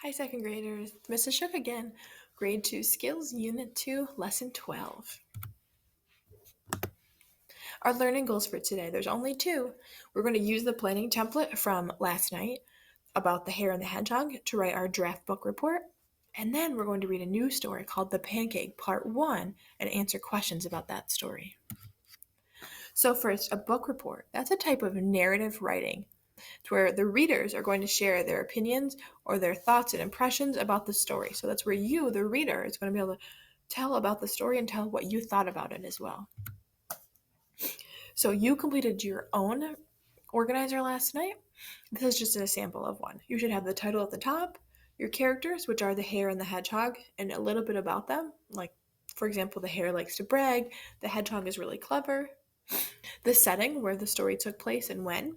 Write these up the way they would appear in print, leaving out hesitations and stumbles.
Hi, second graders. Mrs. Shook again. Grade 2 Skills, Unit 2, Lesson 12. Our learning goals for today, there's only two. We're going to use the planning template from last night about the hare and the hedgehog to write our draft book report. And then we're going to read a new story called The Pancake, Part 1, and answer questions about that story. So first, a book report. That's a type of narrative writing. It's where the readers are going to share their opinions or their thoughts and impressions about the story. So that's where you, the reader, is going to be able to tell about the story and tell what you thought about it as well. So you completed your own organizer last night. This is just a sample of one. You should have the title at the top, your characters, which are the hare and the hedgehog, and a little bit about them. Like, for example, the hare likes to brag, the hedgehog is really clever, the setting where the story took place and when.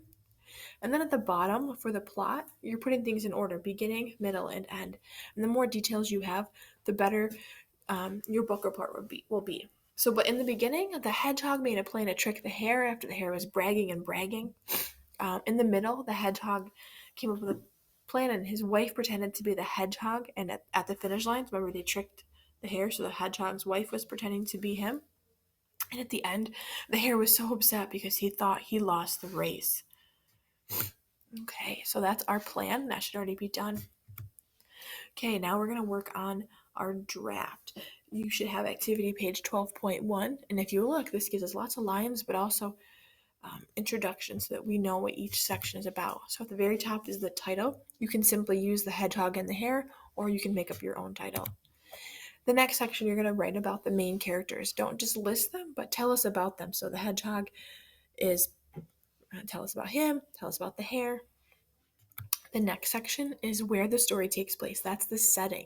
And then at the bottom for the plot, you're putting things in order, beginning, middle, and end. And the more details you have, the better your book report will be. So, but in the beginning, the hedgehog made a plan to trick the hare after the hare was bragging and bragging. In the middle, the hedgehog came up with a plan, and his wife pretended to be the hedgehog. And at the finish lines, remember they tricked the hare, so the hedgehog's wife was pretending to be him. And at the end, the hare was so upset because he thought he lost the race. Okay, so that's our plan. That should already be done. Okay, now we're going to work on our draft. You should have activity page 12.1. And if you look, this gives us lots of lines, but also introductions so that we know what each section is about. So at the very top is the title. You can simply use the hedgehog and the hare, or you can make up your own title. The next section, you're going to write about the main characters. Don't just list them, but tell us about them. So the hedgehog is, tell us about him, tell us about the hare. The next section is where the story takes place. That's the setting.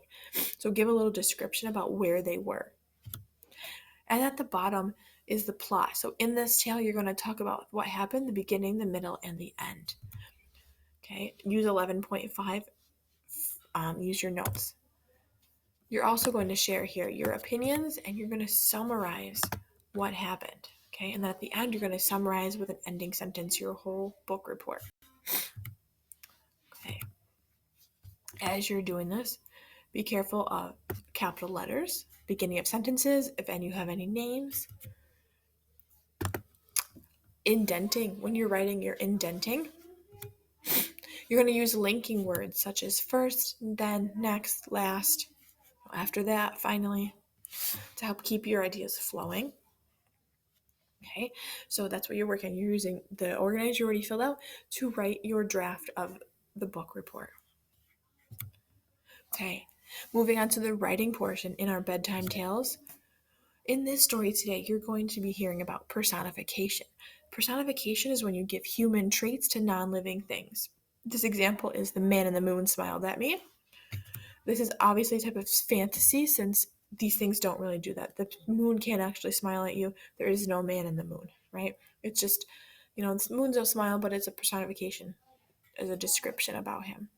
So give a little description about where they were. And at the bottom is the plot. So in this tale, you're going to talk about what happened, the beginning, the middle, and the end. Okay, use 11.5. Use your notes. You're also going to share here your opinions, and you're going to summarize what happened. Okay, and then at the end, you're going to summarize with an ending sentence your whole book report. Okay. As you're doing this, be careful of capital letters, beginning of sentences, if you have any names. Indenting. When you're writing, you're indenting. You're going to use linking words such as first, then, next, last, after that, finally, to help keep your ideas flowing. Okay, so that's what you're working on. You're using the organizer you already filled out to write your draft of the book report. Okay, moving on to the writing portion in our bedtime tales. In this story today, you're going to be hearing about personification. Personification is when you give human traits to non-living things. This example is the man in the moon smiled at me. This is obviously a type of fantasy since these things don't really do that. The moon can't actually smile at you. There is no man in the moon, right? It's just, the moon's a smile, but it's a personification as a description about him.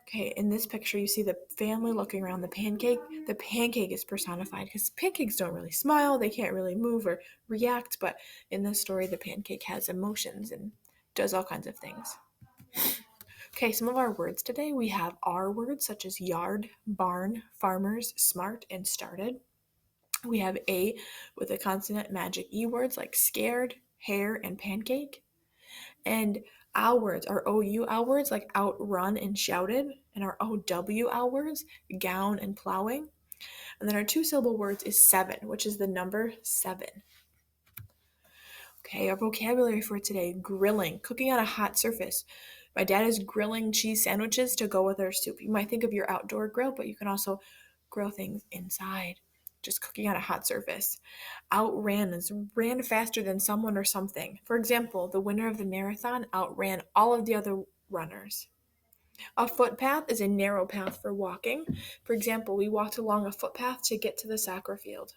Okay, in this picture, you see the family looking around the pancake. The pancake is personified because pancakes don't really smile. They can't really move or react. But in this story, the pancake has emotions and does all kinds of things. Okay, some of our words today, we have R words such as yard, barn, farmers, smart, and started. We have A with a consonant magic E words like scared, hare, and pancake. And OW words, our OU OW words like outrun and shouted, and our OW OW words, gown and plowing. And then our two-syllable words is seven, which is the number 7. Okay, our vocabulary for today, grilling, cooking on a hot surface. My dad is grilling cheese sandwiches to go with our soup. You might think of your outdoor grill, but you can also grill things inside, just cooking on a hot surface. Outran is ran faster than someone or something. For example, the winner of the marathon outran all of the other runners. A footpath is a narrow path for walking. For example, we walked along a footpath to get to the soccer field.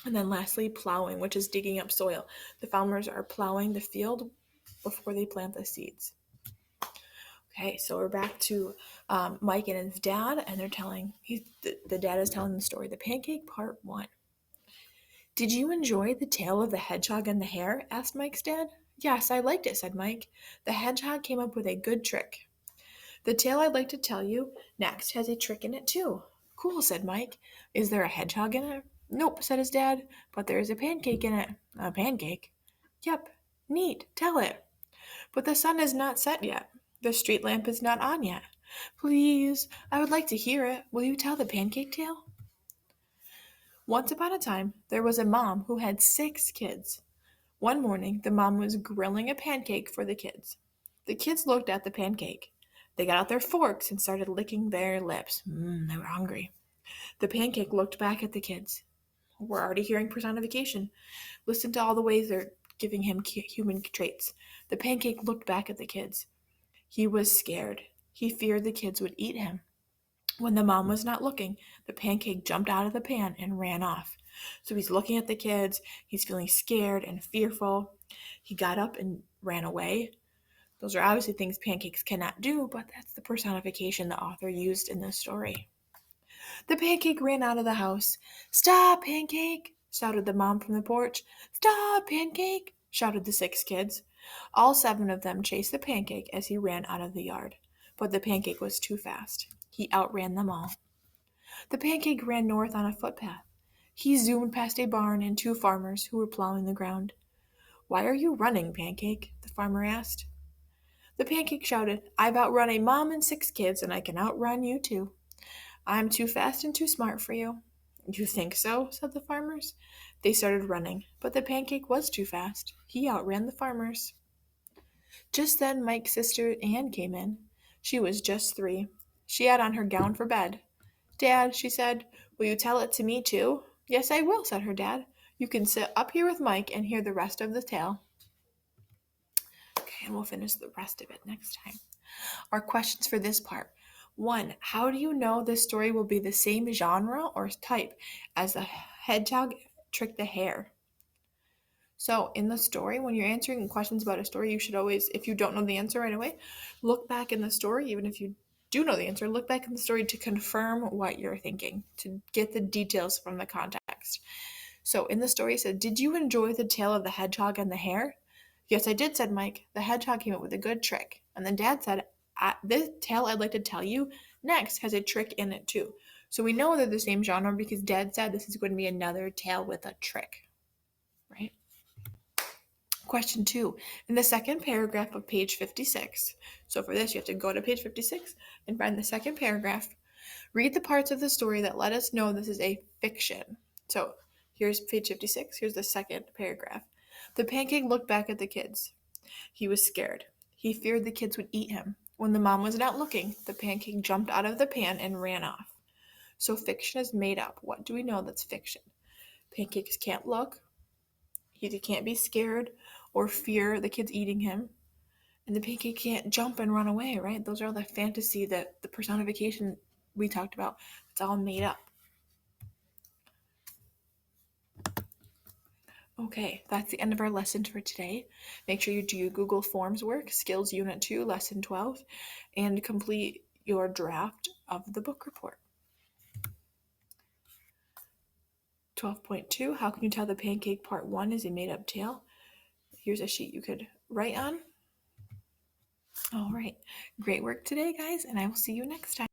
And then lastly, plowing, which is digging up soil. The farmers are plowing the field before they plant the seeds. Okay, so we're back to Mike and his dad, and they're telling, the dad is telling the story, The Pancake, Part 1. Did you enjoy the tale of the hedgehog and the hare? Asked Mike's dad. Yes, I liked it, said Mike. The hedgehog came up with a good trick. The tale I'd like to tell you next has a trick in it too. Cool, said Mike. Is there a hedgehog in it? Nope, said his dad, but there is a pancake in it. A pancake? Yep. Neat, tell it. But the sun is not set yet. The street lamp is not on yet. Please, I would like to hear it. Will you tell the pancake tale? Once upon a time, there was a mom who had 6 kids. One morning, the mom was grilling a pancake for the kids. The kids looked at the pancake. They got out their forks and started licking their lips. They were hungry. The pancake looked back at the kids. We're already hearing personification. Listen to all the ways they're giving him human traits. The pancake looked back at the kids. He was scared. He feared the kids would eat him. When the mom was not looking, the pancake jumped out of the pan and ran off. So he's looking at the kids. He's feeling scared and fearful. He got up and ran away. Those are obviously things pancakes cannot do, but that's the personification the author used in this story. The pancake ran out of the house. Stop, Pancake! Shouted the mom from the porch. Stop, Pancake! Shouted the 6 kids. All 7 of them chased the pancake as he ran out of the yard. But the pancake was too fast. He outran them all. The pancake ran north on a footpath. He zoomed past a barn and 2 farmers who were plowing the ground. Why are you running, Pancake? The farmer asked. The pancake shouted, I've outrun a mom and 6 kids, and I can outrun you too. I'm too fast and too smart for you. You think so? Said the farmers. They started running, but the pancake was too fast. He outran the farmers. Just then Mike's sister Anne came in. She was just 3. She had on her gown for bed. Dad, she said, will you tell it to me too? Yes, I will, said her dad. You can sit up here with Mike and hear the rest of the tale. Okay, and we'll finish the rest of it next time. Our questions for this part. 1. How do you know this story will be the same genre or type as the hedgehog tricked the hare? So in the story, when you're answering questions about a story, you should always, if you don't know the answer right away, look back in the story. Even if you do know the answer, look back in the story to confirm what you're thinking, to get the details from the context. So in the story it said, did you enjoy the tale of the hedgehog and the hare? Yes, I did, said Mike. The hedgehog came up with a good trick. And then Dad said, this tale I'd like to tell you next has a trick in it too. So we know they're the same genre because Dad said this is going to be another tale with a trick, right? Question 2. In the second paragraph of page 56. So for this, you have to go to page 56 and find the second paragraph. Read the parts of the story that let us know this is a fiction. So here's page 56. Here's the second paragraph. The pancake looked back at the kids. He was scared. He feared the kids would eat him. When the mom was not looking, the pancake jumped out of the pan and ran off. So fiction is made up. What do we know that's fiction? Pancakes can't look. He can't be scared or fear the kids eating him. And the pancake can't jump and run away, right? Those are all the fantasy that the personification we talked about. It's all made up. Okay, that's the end of our lesson for today. Make sure you do your Google Forms work, Skills Unit 2, Lesson 12, and complete your draft of the book report. 12.2, how can you tell the pancake part 1 is a made-up tale? Here's a sheet you could write on. All right, great work today, guys, and I will see you next time.